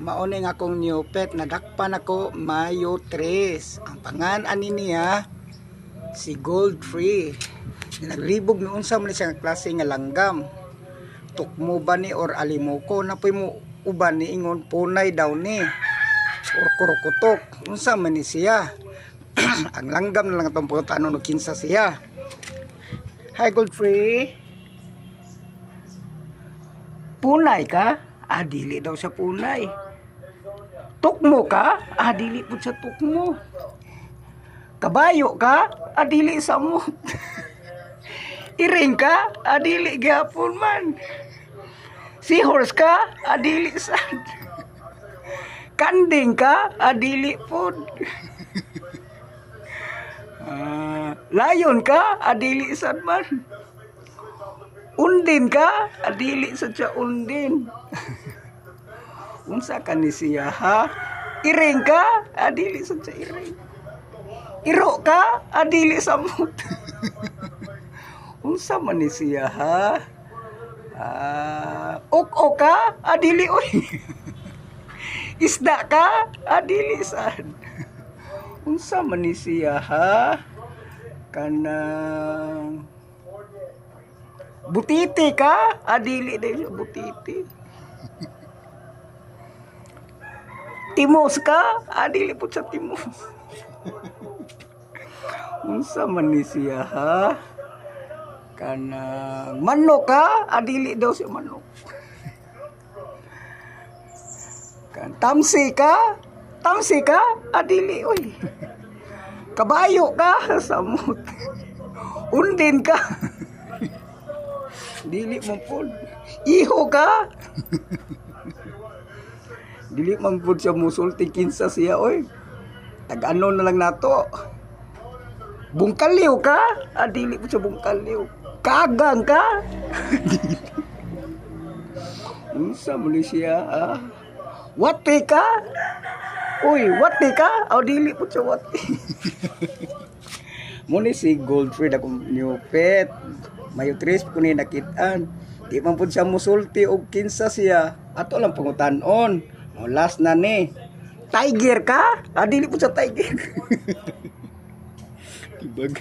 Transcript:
Mauni nga akong new pet, nadakpan ako Mayo 3. Ang pangan ani niya si Goldfree. Naglibog ni unsa man siya nga klase nga langgam. Tukmo ba ni or alimuko na poy mo uban ni ingon punay daw ni. Or kurukutok. Unsa man ni siya? Ang langgam na lang itong pagkatano no kinsa siya. Hi Goldfree. Punay ka? Dili daw sa punay. Tukmo ka? Dili po sa tukmo. Kabayo ka? Dili sa mo. Iring ka? Dili gyapon man. Seahorse ka? Dili sad. Kanding ka? Dili pod. Lion ka? Dili sad man. Undin ka? Dili sad siya undin. Unsa ka ni siya ha? Iring ka? Dili sad siya iring. Iro ka? Dili samot. Unsa man ni siya ha? Ok ka? Dili oy. Isda ka? Dili sad. Unsa man ni siya ha? Kanang butiti ka? Dili din siya butiti. Timos ka? Dili po sa timos. Unsa man ni siya ha? Kanang manok ka? Dili daw siya manok. Tamsi ka? Tamsi ka? Dili oy. Kabayo ka? Samot. Undin ka? Dili mo pod. Iho ka? Dili man pod siya musulti kinsa siya oy. Tag-ano na lang nato. Bungkaliw ka? Dili po siya bungkaliw. Kagang ka? Unsa man siya Wati ka? Uy, wati ka? Dili po siya wati. Muna si Goldfree akong new pet. Mayo 3 ko ni nakitaan. Di man po siya musulti o kinsa siya. Ato lang pangutanon. Last na ni. Tiger ka? Dili po siya tiger. Tibag.